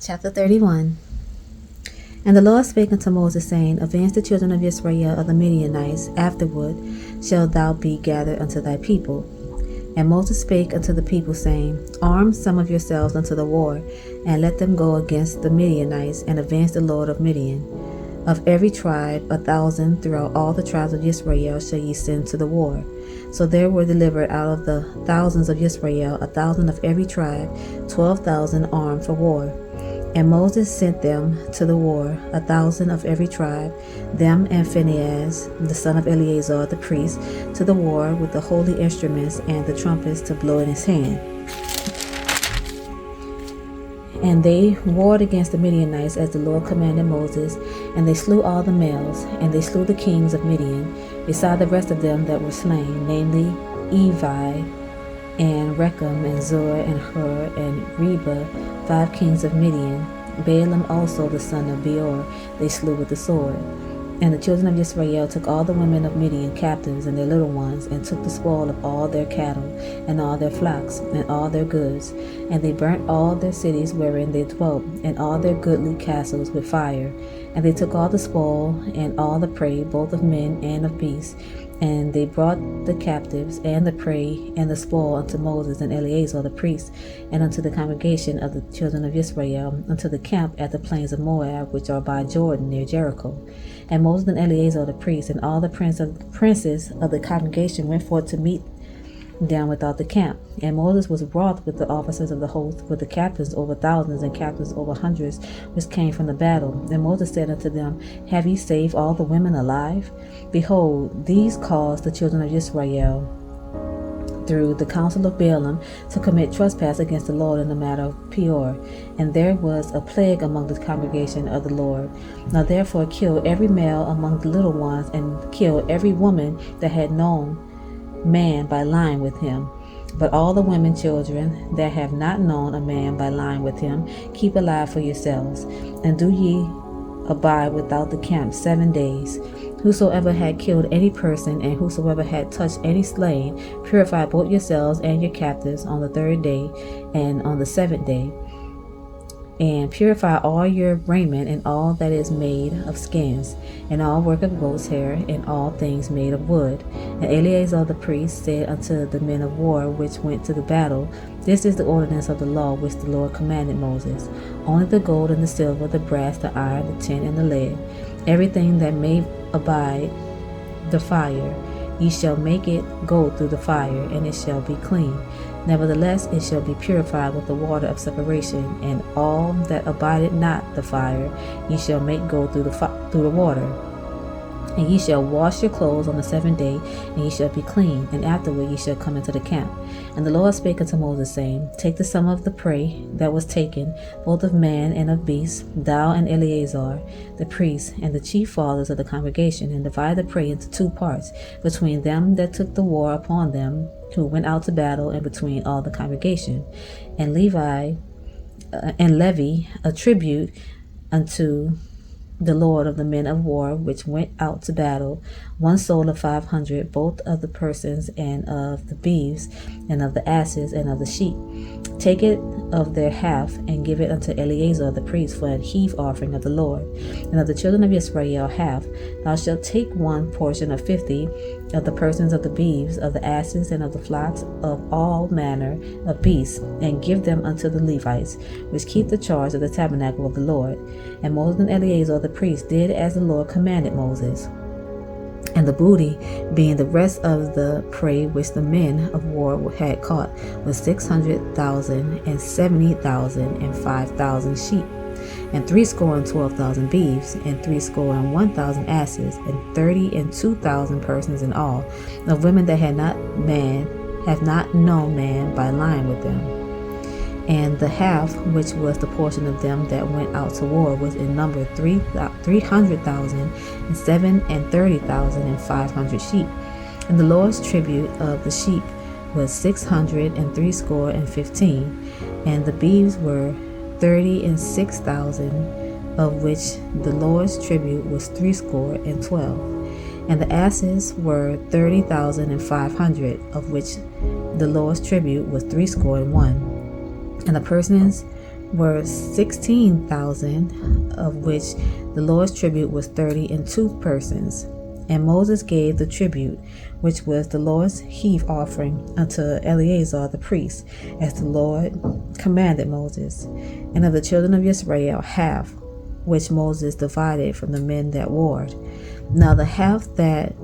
Chapter 31. And the Lord spake unto Moses, saying, Avenge the children of Israel of the Midianites, afterward shalt thou be gathered unto thy people. And Moses spake unto the people, saying, Arm some of yourselves unto the war, and let them go against the Midianites, and avenge the Lord of Midian. Of every tribe 1,000 throughout all the tribes of Israel shall ye send to the war. So there were delivered out of the thousands of Israel 1,000 of every tribe, 12,000 armed for war. And Moses sent them to the war, 1,000 of every tribe, them and Phinehas, the son of Eleazar the priest, to the war with the holy instruments and the trumpets to blow in his hand. And they warred against the Midianites as the Lord commanded Moses, and they slew all the males, and they slew the kings of Midian, beside the rest of them that were slain, namely Evi, and Rechem, and Zur, and Hur, and Reba, 5 kings of Midian. Balaam also the son of Beor they slew with the sword. And the children of Israel took all the women of Midian captives and their little ones, and took the spoil of all their cattle, and all their flocks, and all their goods. And they burnt all their cities wherein they dwelt, and all their goodly castles with fire. And they took all the spoil, and all the prey, both of men and of beasts. And they brought the captives, and the prey, and the spoil unto Moses and Eleazar the priest, and unto the congregation of the children of Israel, unto the camp at the plains of Moab, which are by Jordan near Jericho. And Moses and Eleazar the priest, and all the princes of the congregation went forth to meet down without the camp. And Moses was wroth with the officers of the host, with the captains over thousands and captains over hundreds, which came from the battle. And Moses said unto them, Have ye saved all the women alive? Behold, these caused the children of Israel through the counsel of Balaam to commit trespass against the Lord in the matter of Peor. And there was a plague among the congregation of the Lord. Now therefore kill every male among the little ones, and kill every woman that had known man by lying with him. But all the women children that have not known a man by lying with him, keep alive for yourselves, and do ye abide without the camp 7 days. Whosoever had killed any person, and whosoever had touched any slain, purify both yourselves and your captives on the 3rd day and on the 7th day. And purify all your raiment, and all that is made of skins, and all work of goat's hair, and all things made of wood. And Eleazar the priest said unto the men of war which went to the battle, This is the ordinance of the law which the Lord commanded Moses. Only the gold and the silver, the brass, the iron, the tin, and the lead, everything that may abide the fire, ye shall make it go through the fire, and it shall be clean. Nevertheless, it shall be purified with the water of separation, and all that abideth not the fire, ye shall make go through the water. And ye shall wash your clothes on the 7th day, and ye shall be clean, and afterward ye shall come into the camp. And the Lord spake unto Moses, saying, Take the sum of the prey that was taken, both of man and of beast, thou and Eleazar the priest, and the chief fathers of the congregation, and divide the prey into 2 parts, between them that took the war upon them, who went out to battle, and between all the congregation. And levy a tribute unto the Lord of the men of war which went out to battle, 1 soul of 500, both of the persons, and of the beeves, and of the asses, and of the sheep. Take it of their half, and give it unto Eleazar the priest for an heave offering of the Lord. And of the children of Israel half, thou shalt take 1 portion of 50 of the persons, of the beeves, of the asses, and of the flocks, of all manner of beasts, and give them unto the Levites, which keep the charge of the tabernacle of the Lord. And Moses and Eleazar the priest did as the Lord commanded Moses. And the booty, being the rest of the prey which the men of war had caught, was 600,000, and 70,000, and 5,000 sheep, and 312,000 beeves, and 301,000 asses, and 32,000 persons in all, of women that have not known man by lying with them. And the half, which was the portion of them that went out to war, was in number 300,000, and 37,000, and 500 sheep. And the Lord's tribute of the sheep was 615, and the beeves were 36,000, of which the Lord's tribute was 312. And the asses were 30,500, of which the Lord's tribute was 301. And the persons were 16,000, of which the Lord's tribute was 32 persons. And Moses gave the tribute, which was the Lord's heave offering, unto Eleazar the priest, as the Lord commanded Moses. And of the children of Israel half, which Moses divided from the men that warred. Now the half that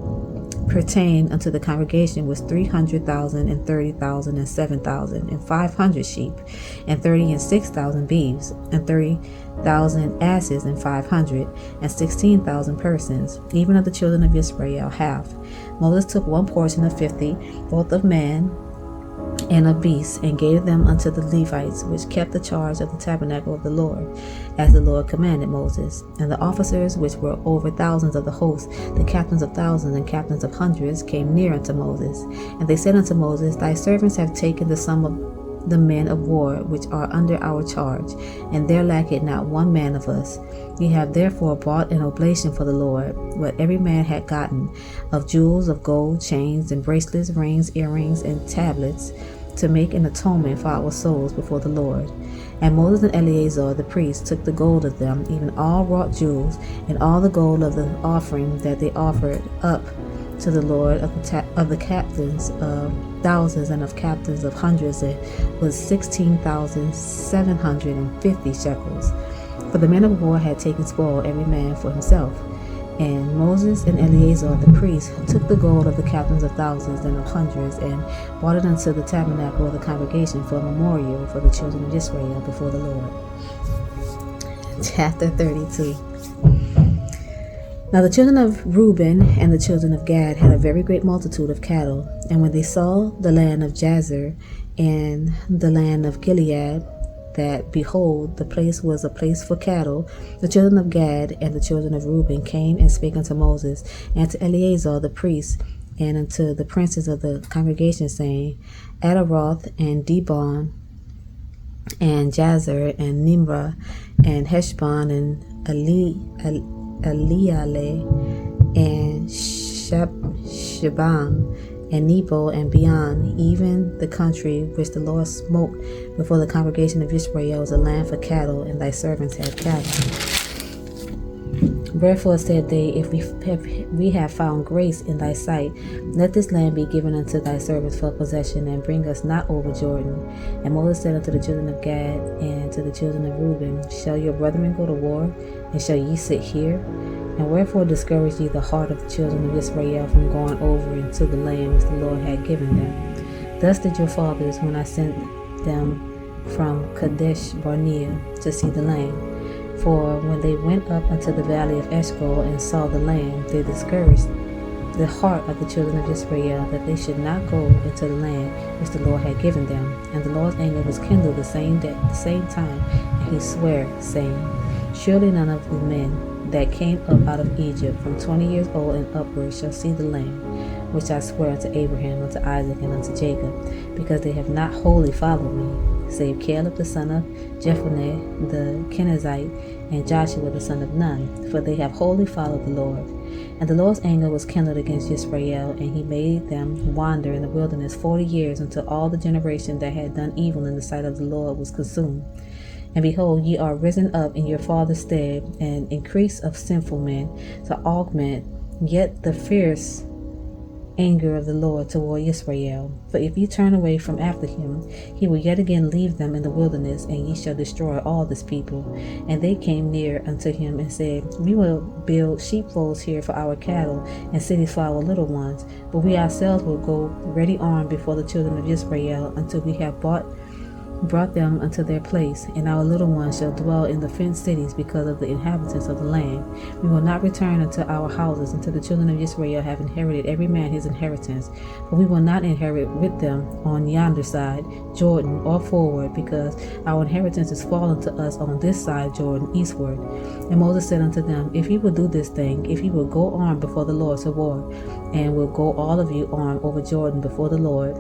pertained unto the congregation was 300,000, and 30,000, and 7,000, and 500 sheep, and 30 and 6,000 beeves, and 30,000 asses, and 500, and 16,000 persons, even of the children of Israel half. Moses took one portion of 50, both of man and of beasts, and gave them unto the Levites, which kept the charge of the tabernacle of the Lord, as the Lord commanded Moses. And the officers which were over thousands of the host, the captains of thousands and captains of hundreds, came near unto Moses. And they said unto Moses, Thy servants have taken the sum of the men of war which are under our charge, and there lacketh not one man of us. Ye have therefore bought an oblation for the Lord, what every man had gotten, of jewels, of gold, chains, and bracelets, rings, earrings, and tablets, to make an atonement for our souls before the Lord. And Moses and Eleazar the priest took the gold of them, even all wrought jewels, and all the gold of the offering that they offered up to the Lord of the captains of thousands and of captains of hundreds, it was 16,750 shekels. For the men of war had taken spoil every man for himself. And Moses and Eleazar the priest took the gold of the captains of thousands and of hundreds, and brought it unto the tabernacle of the congregation for a memorial for the children of Israel before the Lord. Chapter 32. Now the children of Reuben and the children of Gad had a very great multitude of cattle. And when they saw the land of Jazer and the land of Gilead, that, behold, the place was a place for cattle, the children of Gad and the children of Reuben came and spake unto Moses, and to Eleazar the priest, and unto the princes of the congregation, saying, Adaroth, and Dibon, and Jazer, and Nimrah, and Heshbon, and Eliale, and Shebam, and Nebo, and beyond, even the country which the Lord smote before the congregation of Israel, was a land for cattle, and thy servants had cattle. Wherefore said they, If we have found grace in thy sight, let this land be given unto thy servants for possession, and bring us not over Jordan. And Moses said unto the children of Gad and to the children of Reuben, Shall your brethren go to war, and shall ye sit here? And wherefore discourage ye the heart of the children of Israel from going over into the land which the Lord had given them? Thus did your fathers, when I sent them from Kadesh Barnea to see the land. For when they went up unto the valley of Eshcol and saw the land, they discouraged the heart of the children of Israel, that they should not go into the land which the Lord had given them. And the Lord's anger was kindled the same time, and he sware, saying, Surely none of the men that came up out of Egypt from 20 years old and upward shall see the land, which I swear unto Abraham, unto Isaac, and unto Jacob, because they have not wholly followed me, save Caleb the son of Jephunneh the Kenizzite, and Joshua the son of Nun, for they have wholly followed the Lord. And the Lord's anger was kindled against Israel, and he made them wander in the wilderness 40 years, until all the generation that had done evil in the sight of the Lord was consumed. And behold, ye are risen up in your father's stead, an increase of sinful men, to augment yet the fierce anger of the Lord toward Israel. For if ye turn away from after him, he will yet again leave them in the wilderness, and ye shall destroy all this people. And they came near unto him and said, We will build sheepfolds here for our cattle, and cities for our little ones, but we ourselves will go ready armed before the children of Israel, until we have brought them unto their place, and our little ones shall dwell in the fenced cities because of the inhabitants of the land. We will not return unto our houses until the children of Israel have inherited every man his inheritance, for we will not inherit with them on yonder side Jordan or forward, because our inheritance is fallen to us on this side Jordan eastward. And Moses said unto them, If ye will do this thing, if ye will go armed before the Lord to war, and will go all of you armed over Jordan before the Lord,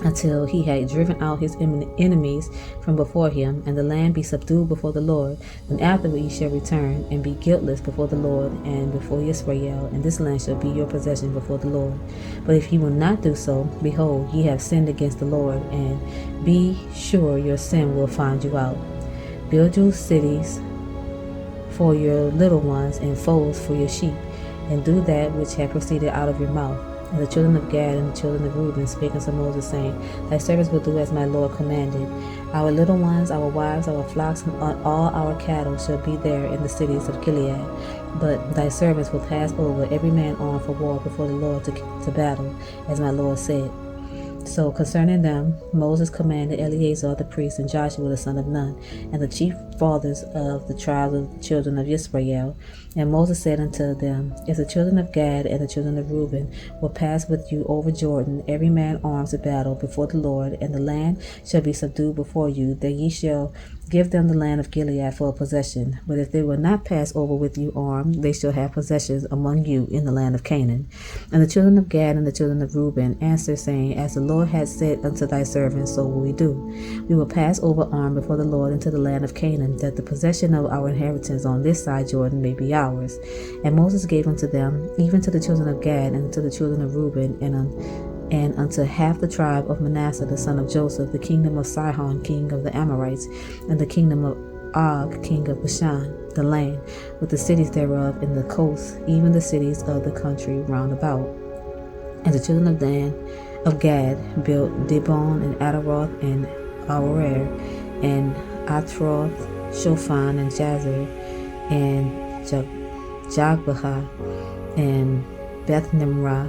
until he had driven out his enemies from before him, and the land be subdued before the Lord, then afterward ye shall return, and be guiltless before the Lord and before Israel, and this land shall be your possession before the Lord. But if ye will not do so, behold, ye have sinned against the Lord, and be sure your sin will find you out. Build you cities for your little ones and folds for your sheep, and do that which had proceeded out of your mouth. And the children of Gad and the children of Reuben spake unto Moses, saying, Thy servants will do as my Lord commanded. Our little ones, our wives, our flocks, and all our cattle shall be there in the cities of Gilead. But thy servants will pass over, every man armed for war before the Lord to battle, as my Lord said. So concerning them, Moses commanded Eleazar the priest and Joshua the son of Nun, and the chief fathers of the tribes of the children of Israel. And Moses said unto them, If the children of Gad and the children of Reuben will pass with you over Jordan, every man armed to battle before the Lord, and the land shall be subdued before you, then ye shall give them the land of Gilead for a possession. But if they will not pass over with you armed, they shall have possessions among you in the land of Canaan. And the children of Gad and the children of Reuben answered, saying, As the Lord hath said unto thy servants, so will we do. We will pass over armed before the Lord into the land of Canaan, that the possession of our inheritance on this side Jordan may be ours. And Moses gave unto them, even to the children of Gad and to the children of Reuben, and unto half the tribe of Manasseh the son of Joseph, the kingdom of Sihon king of the Amorites, and the kingdom of Og king of Bashan, the land, with the cities thereof in the coast, even the cities of the country round about. And the children of Gad built Dibon and Adaroth and Aroer and Atroth, Shofan and Jazer and Jogbehah and Beth Nimrah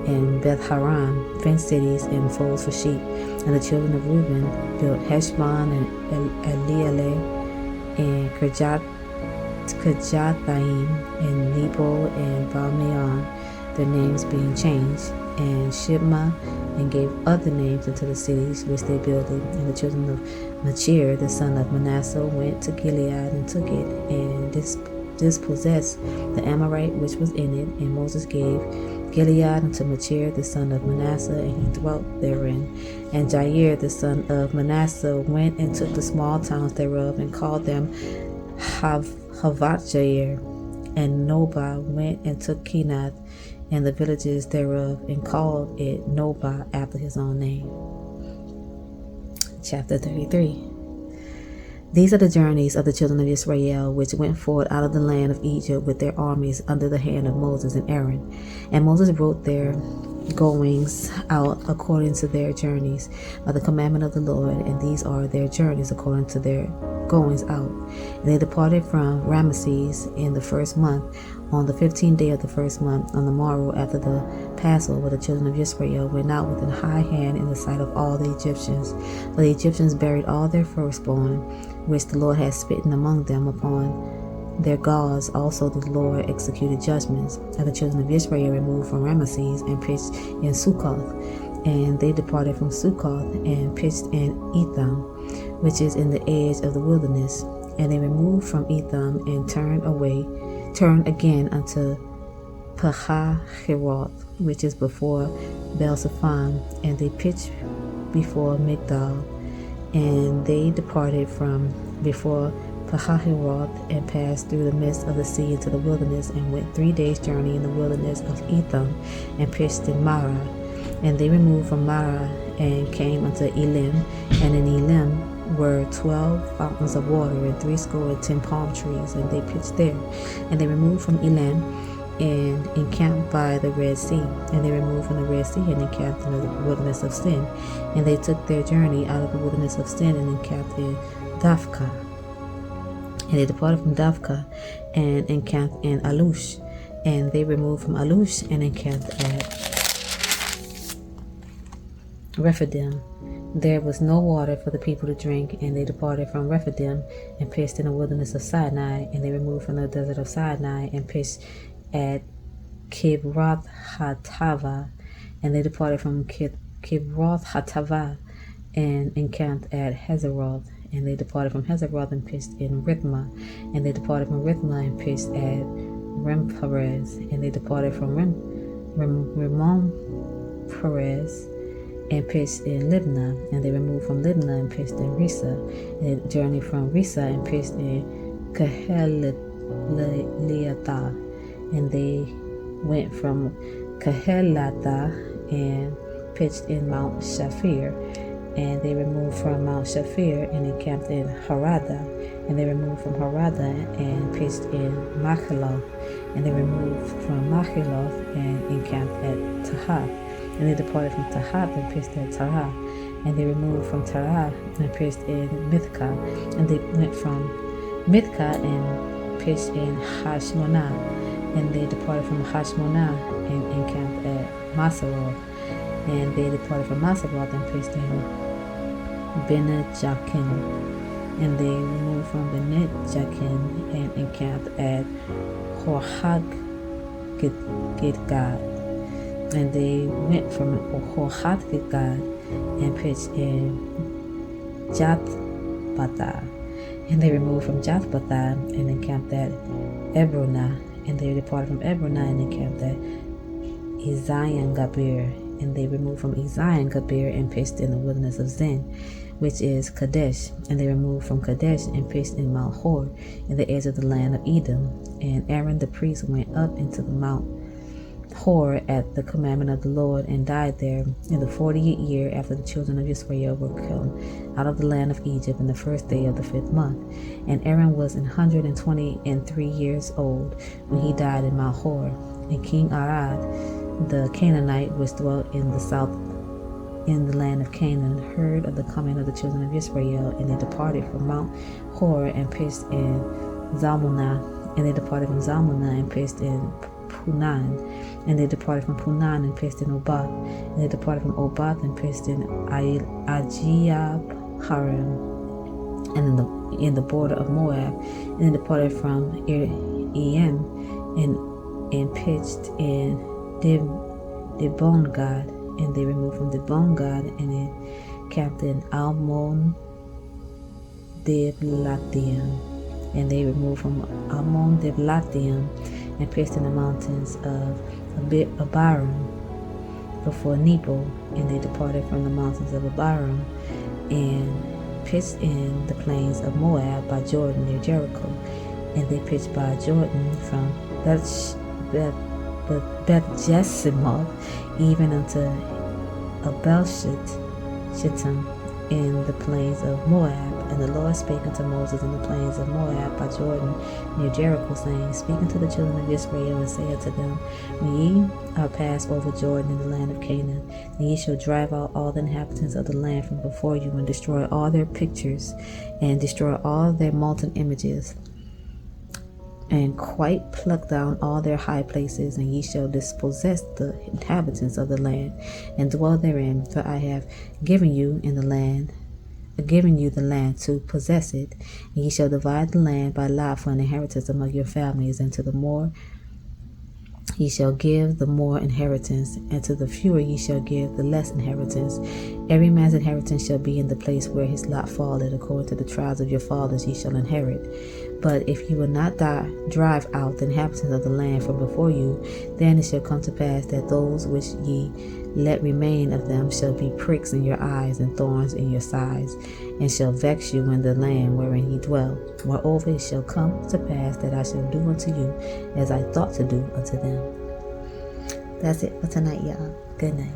and Beth Haran, fenced cities and folds for sheep. And the children of Reuben built Heshbon and Elealeh and Kirjathaim and Nebo and Baalmeon, their names being changed, and Shibmah, and gave other names unto the cities which they builded. And the children of Machir, the son of Manasseh, went to Gilead and took it, and dispossessed the Amorite which was in it. And Moses gave Gilead unto Machir, the son of Manasseh, and he dwelt therein. And Jair, the son of Manasseh, went and took the small towns thereof, and called them Havat Jair. And Nobah went and took Kenath and the villages thereof, and called it Nobah after his own name. Chapter 33. These are the journeys of the children of Israel, which went forth out of the land of Egypt with their armies under the hand of Moses and Aaron. And Moses wrote their goings out according to their journeys by the commandment of the Lord, and these are their journeys according to their goings out. And they departed from Ramesses in the first month, on the 15th day of the first month, on the morrow after the Passover. The children of Israel went out with an high hand in the sight of all the Egyptians. For the Egyptians buried all their firstborn, which the Lord had smitten among them upon their gods. Also the Lord executed judgments. And the children of Israel removed from Ramesses and pitched in Succoth. And they departed from Succoth and pitched in Etham, which is in the edge of the wilderness. And they removed from Etham and turned again unto Pahahiroth, which is before Baal-Zephon, and they pitched before Migdal. And they departed from before Pahahiroth and passed through the midst of the sea into the wilderness, and went 3 days' journey in the wilderness of Etham, and pitched in Marah. And they removed from Marah and came unto Elim, and in Elim were 12 fountains of water and 70 palm trees, and they pitched there. And they removed from Elim and encamped by the Red Sea. And they removed from the Red Sea and encamped in the wilderness of Sin. And they took their journey out of the wilderness of Sin and encamped in Dafka. And they departed from Dafka and encamped in Alush. And they removed from Alush and encamped at Rephidim. There was no water for the people to drink, and they departed from Rephidim and pitched in the wilderness of Sinai. And they removed from the desert of Sinai and pitched at Kibroth Hatava. And they departed from Kibroth Hatava and encamped at Hazeroth. And they departed from Hazeroth and pitched in Rithmah. And they departed from Rithmah and pitched at Rim-Perez. And they departed from Rimmon-Perez and pitched in Libnah. And they removed from Libnah and pitched in Risa. And they journeyed from Risa and pitched in Kehelatha. And they went from Kehelatha and pitched in Mount Shafir. And they removed from Mount Shafir and encamped in Harada. And they removed from Harada and pitched in Machiloth. And they removed from Machiloth and encamped at Tahath. And they departed from Tahath and pitched at Tarah. And they removed from Tarah and pitched in Mithkah. And they went from Mithkah and pitched in Hashmonah. And they departed from Hashmonah and encamped at Masaroth. And they departed from Masaroth and pitched in Bene-Jakin. And they removed from Bene-Jakin and encamped at Horhagidgad. And they went from Horhagidgad and pitched in Jathbatha. And they removed from Jathbatha and encamped at Ebronah. And they departed from Ebronah and encamped at Ezion-Gabir. And they removed from Ezion-Gabir and pitched in the wilderness of Zin, which is Kadesh. And they removed from Kadesh and pitched in Mount Hor, in the edge of the land of Edom. And Aaron the priest went up into the Mount Hor at the commandment of the Lord, and died there in the 40th year after the children of Israel were come out of the land of Egypt, in the first day of the 5th month. And Aaron was 123 years old when he died in Mount Hor. And King Arad, the Canaanite, which dwelt in the south in the land of Canaan, heard of the coming of the children of Israel, and they departed from Mount Hor and pitched in Zalmunna. And they departed from Zalmunna and pitched in Punan. And they departed from Punan and pitched in Obath. And they departed from Obath and pitched in Ajiab-Harim, and in the border of Moab. And they departed from Jem and pitched in Dibongad. And they removed from Dibongad and encamped in Almon-Diblathaim. And they removed from Almon-Diblathaim and pitched in the mountains of Abiram before Nebo. And they departed from the mountains of Abiram and pitched in the plains of Moab by Jordan near Jericho. And they pitched by Jordan from Beth-Jesimoth even unto Abel-Shittim in the plains of Moab. And the Lord spake unto Moses in the plains of Moab by Jordan near Jericho, saying, Speak unto the children of Israel, and say unto them, When ye are passed over Jordan in the land of Canaan, then ye shall drive out all the inhabitants of the land from before you, and destroy all their pictures, and destroy all their molten images, and quite pluck down all their high places, and ye shall dispossess the inhabitants of the land, and dwell therein. For I have given you the land to possess it, and ye shall divide the land by lot for an inheritance among your families, and to the more ye shall give the more inheritance, and to the fewer ye shall give the less inheritance. Every man's inheritance shall be in the place where his lot falleth, according to the tribes of your fathers ye shall inherit. But if you will not drive out the inhabitants of the land from before you, then it shall come to pass that those which ye let remain of them shall be pricks in your eyes and thorns in your sides, and shall vex you in the land wherein ye dwell. Moreover, it shall come to pass that I shall do unto you as I thought to do unto them. That's it for tonight, y'all. Good night.